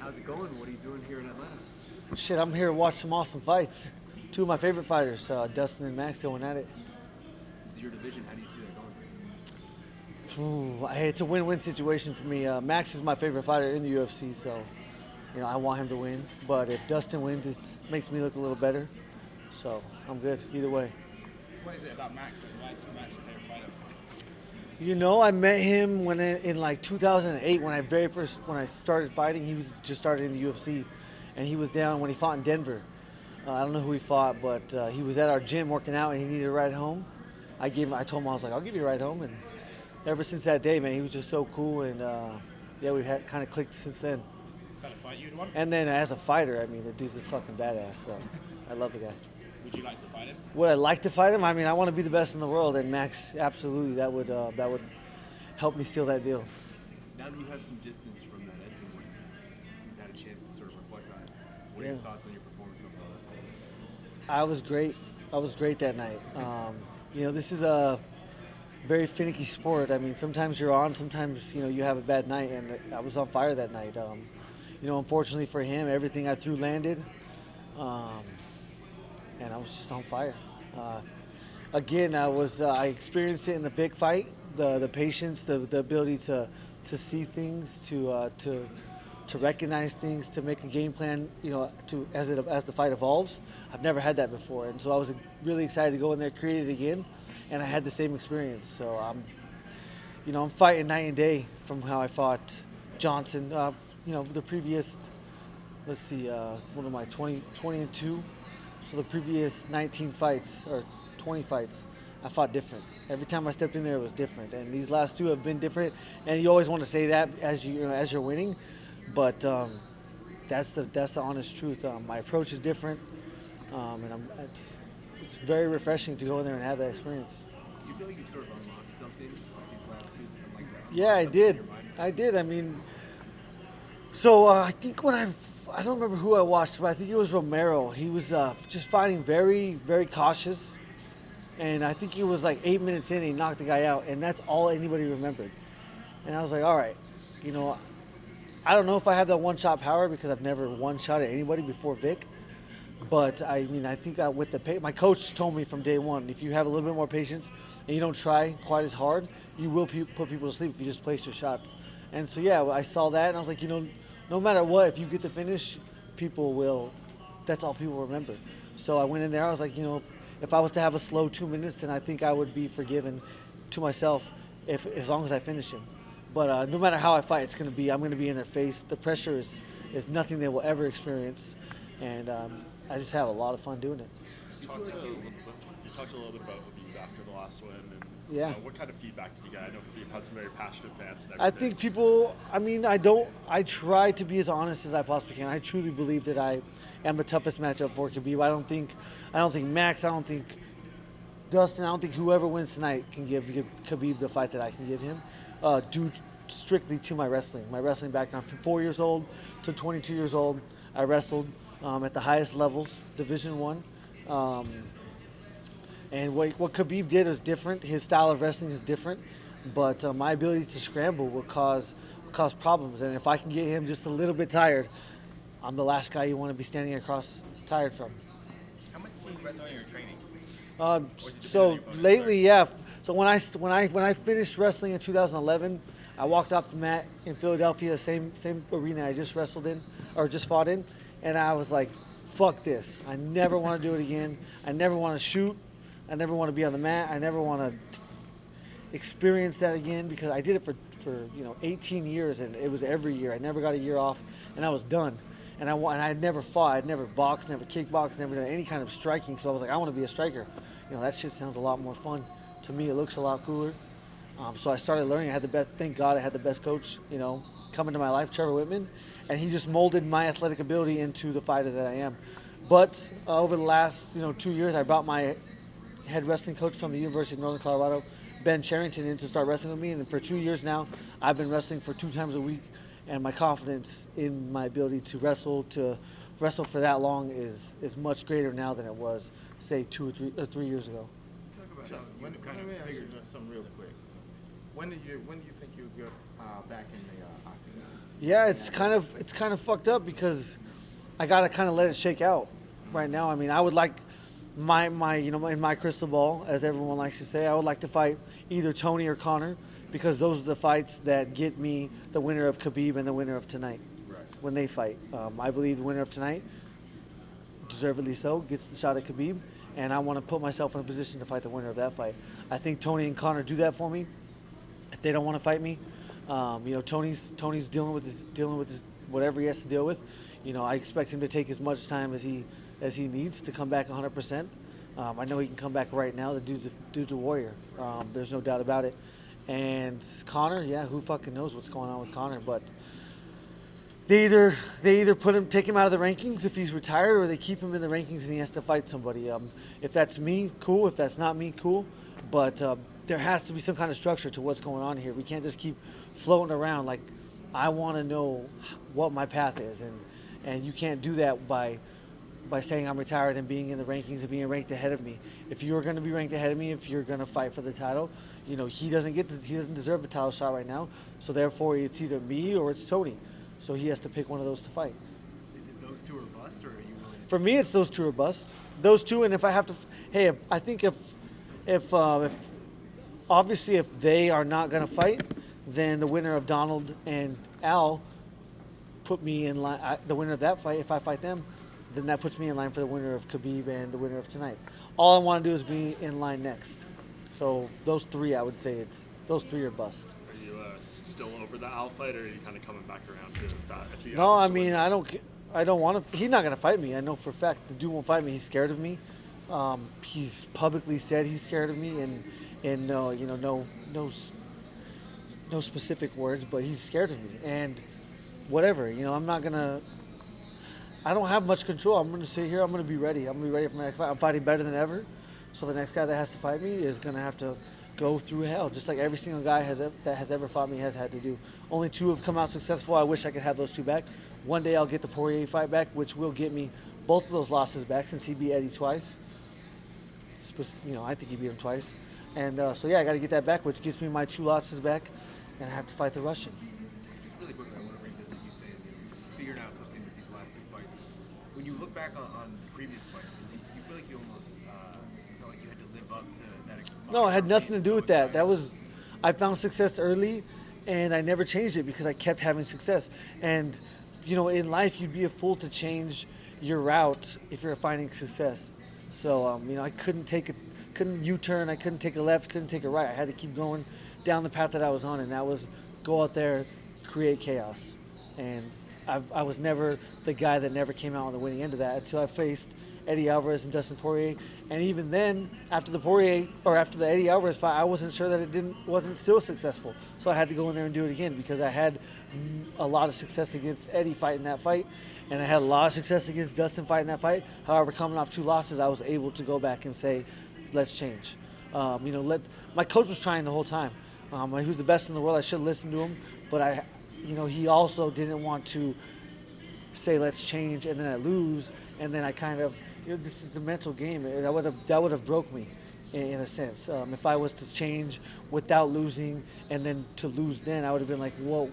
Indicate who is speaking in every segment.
Speaker 1: How's it going? What are you doing here in Atlanta?
Speaker 2: Shit, I'm here to watch some awesome fights. Two of my favorite fighters, Dustin and Max, going at it.
Speaker 1: This is your division. How do you see that going?
Speaker 2: It's a win-win situation for me. Max is my favorite fighter in the UFC, so I want him to win. But if Dustin wins, it makes me look a little better. So I'm good either way.
Speaker 3: What is it about Max that makes Max your favorite fighter?
Speaker 2: I met him in like 2008 when I started fighting. He was just started in the UFC, and he was down when he fought in Denver. I don't know who he fought, but he was at our gym working out, and he needed a ride home. I told him, I was like, I'll give you a ride home, and ever since that day, man, he was just so cool, and we've had kind of clicked since then.
Speaker 3: Is that a fight you'd want?
Speaker 2: And then as a fighter, I mean, the dude's a fucking badass. So I love the guy.
Speaker 3: Would you like to fight him?
Speaker 2: Would I like to fight him? I mean, I want to be the best in the world, and Max, absolutely, that would help me seal that deal.
Speaker 1: Now that you have some distance from that Edson win, you've had a chance to sort of reflect on it. What are your thoughts on your performance so far?
Speaker 2: I was great. I was great that night. This is a very finicky sport. I mean, sometimes you're on, sometimes you have a bad night, and I was on fire that night. Unfortunately for him, everything I threw landed, and I was just on fire. Again, I experienced it in the big fight. The patience, the ability to see things, to recognize things, to make a game plan, as the fight evolves. I've never had that before, and so I was really excited to go in there, create it again, and I had the same experience. So I'm fighting night and day from how I fought Johnson. The previous, what am I, 20 and 2? So the previous 19 fights or 20 fights, I fought different. Every time I stepped in there, it was different, and these last two have been different. And you always want to say that as you're winning, but that's the honest truth. My approach is different, and it's very refreshing to go in there and have that experience.
Speaker 1: Do you feel like you've sort of unlocked something like these last two?
Speaker 2: Yeah, I did. I mean, so I think I don't remember who I watched, but I think it was Romero. He was just fighting very, very cautious. And I think he was like 8 minutes in, and he knocked the guy out, and that's all anybody remembered. And I was like, all right, I don't know if I have that one-shot power because I've never one-shot at anybody before Vic. But I mean, I think my coach told me from day one, if you have a little bit more patience and you don't try quite as hard, you will put people to sleep if you just place your shots. And so, yeah, I saw that, and I was like, no matter what, if you get the finish, that's all people remember. So I went in there, I was like, if I was to have a slow 2 minutes, then I think I would be forgiven to myself as long as I finish him. But no matter how I fight, I'm going to be in their face. The pressure is nothing they will ever experience, and I just have a lot of fun doing it.
Speaker 4: You talked a little bit about Habib after the last win, and
Speaker 2: yeah.
Speaker 4: What kind of feedback did you get? I know Habib had some very passionate fans. And
Speaker 2: I think I try to be as honest as I possibly can. I truly believe that I am the toughest matchup for Habib. I don't think Max, I don't think Dustin, I don't think whoever wins tonight can give Khabib the fight that I can give him, due strictly to my wrestling. My wrestling background from 4 years old to 22 years old, I wrestled at the highest levels, Division I. And what Khabib did is different. His style of wrestling is different, but my ability to scramble will cause problems. And if I can get him just a little bit tired, I'm the last guy you want to be standing across tired from.
Speaker 3: How much do you wrestle in your training?
Speaker 2: So lately, yeah. So when I finished wrestling in 2011, I walked off the mat in Philadelphia, the same arena I just wrestled in or just fought in, and I was like, "Fuck this! I never want to do it again. I never want to shoot. I never want to be on the mat. I never want to experience that again because I did it for 18 years, and it was every year. I never got a year off, and I was done. And I never fought. I'd never boxed, never kickboxed, never done any kind of striking. So I was like, I want to be a striker. That shit sounds a lot more fun. To me, it looks a lot cooler. So I started learning. Thank God I had the best coach, come into my life, Trevor Whitman, and he just molded my athletic ability into the fighter that I am. But over the last 2 years, I brought my head wrestling coach from the University of Northern Colorado, Ben Charrington, in to start wrestling with me. And for 2 years now, I've been wrestling for 2 times a week. And my confidence in my ability to wrestle for that long is much greater now than it was, say, 2 or 3 years ago.
Speaker 1: Talk about
Speaker 5: Just,
Speaker 1: how
Speaker 5: when,
Speaker 1: you kind
Speaker 5: let me
Speaker 1: of
Speaker 5: ask you
Speaker 1: figured.
Speaker 5: something real quick. When do you think you'll get back in the octagon?
Speaker 2: Yeah, it's kind of fucked up because I gotta kind of let it shake out right now. I mean, I would like my in my crystal ball, as everyone likes to say, I would like to fight either Tony or Conor because those are the fights that get me the winner of Khabib and the winner of tonight when they fight. I believe the winner of tonight, deservedly so, gets the shot at Khabib, and I want to put myself in a position to fight the winner of that fight. I think Tony and Conor do that for me. If they don't want to fight me, Tony's dealing with this whatever he has to deal with. I expect him to take as much time as he needs to come back 100%. I know he can come back right now. The dude's a warrior. There's no doubt about it. And Conor, yeah, who fucking knows what's going on with Conor? But they either take him out of the rankings if he's retired, or they keep him in the rankings and he has to fight somebody. If that's me, cool. If that's not me, cool. But there has to be some kind of structure to what's going on here. We can't just keep floating around. Like, I want to know what my path is, and you can't do that by saying I'm retired and being in the rankings and being ranked ahead of me. If you're going to be ranked ahead of me, if you're going to fight for the title, he doesn't deserve the title shot right now. So therefore, it's either me or it's Tony. So he has to pick one of those to fight.
Speaker 1: Is it those two or bust, or are you willing to?
Speaker 2: For me, it's those two or bust. Those two, and if I have to, I think if obviously if they are not going to fight, then the winner of Donald and Al put me in line. The winner of that fight, if I fight them, then that puts me in line for the winner of Khabib and the winner of tonight. All I want to do is be in line next. So those three, I would say those three are bust.
Speaker 4: Are you still over the Al fight, or are you kind of coming back around to that?
Speaker 2: No, I mean, I don't want to. He's not going to fight me. I know for a fact the dude won't fight me. He's scared of me. He's publicly said he's scared of me, and no specific words, but he's scared of me. And whatever, I'm not gonna. I don't have much control. I'm gonna sit here. I'm gonna be ready. I'm gonna be ready for my next fight. I'm fighting better than ever, so the next guy that has to fight me is gonna have to go through hell, just like every single guy that has ever fought me has had to do. Only two have come out successful. I wish I could have those two back. One day I'll get the Poirier fight back, which will get me both of those losses back since he beat Eddie twice. I think he beat him twice. And so, yeah, I got to get that back, which gives me my 2 losses back, and I have to fight the Russian.
Speaker 1: Just really quickly, I want to revisit you saying figuring out something with these last 2 fights. When you look back on previous fights, you feel like you almost felt like you had to live up to that.
Speaker 2: No, it had nothing to do with that. I found success early, and I never changed it because I kept having success. And, in life, you'd be a fool to change your route if you're finding success. So, I couldn't U-turn, I couldn't take a left, couldn't take a right. I had to keep going down the path that I was on, and that was go out there, create chaos. And I was never the guy that never came out on the winning end of that until I faced Eddie Alvarez and Dustin Poirier. And even then, after the Eddie Alvarez fight, I wasn't sure that it wasn't still successful. So I had to go in there and do it again because I had a lot of success against Eddie fighting that fight, and I had a lot of success against Dustin fighting that fight. However, coming off 2 losses, I was able to go back and say, let's change. My coach was trying the whole time. He was the best in the world. I should have listened to him, but he also didn't want to say let's change and then I lose, and then I kind of, this is a mental game. That would have broke me in a sense. If I was to change without losing and then to lose, then I would have been like, whoa,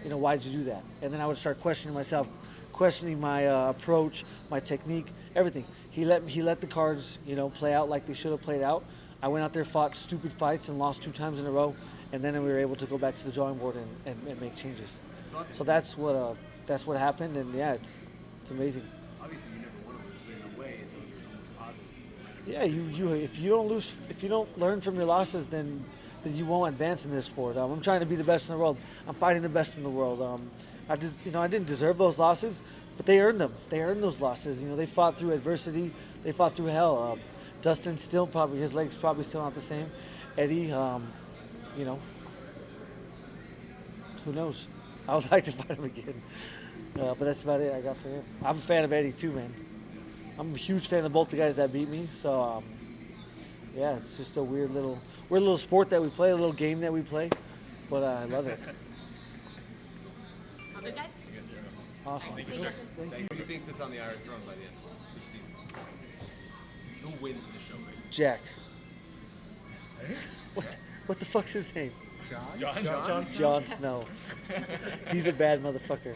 Speaker 2: why'd you do that? And then I would start questioning myself, questioning my approach, my technique, everything. He let the cards, play out like they should have played out. I went out there, fought stupid fights, and lost 2 times in a row, and then we were able to go back to the drawing board and make changes. So that's what happened, and yeah, it's amazing.
Speaker 1: Obviously, you never want to lose, but in a way, those are almost positive.
Speaker 2: Yeah, if you don't lose, if you don't learn from your losses, then you won't advance in this sport. I'm trying to be the best in the world. I'm fighting the best in the world. I didn't deserve those losses, but they earned them. They earned those losses. They fought through adversity. They fought through hell. Dustin still probably, his legs probably still not the same. Eddie, who knows? I would like to fight him again. But that's about it I got for him. I'm a fan of Eddie too, man. I'm a huge fan of both the guys that beat me. So, yeah, it's just a weird little sport that we play, a little game that we play. But I love it.
Speaker 5: All good, guys?
Speaker 2: Awesome.
Speaker 1: Who do you think sits on the Iron Throne by the end of this season? Who wins the show, basically?
Speaker 2: Jack. What the fuck's his name?
Speaker 3: Jon?
Speaker 2: Jon Snow. He's a bad motherfucker.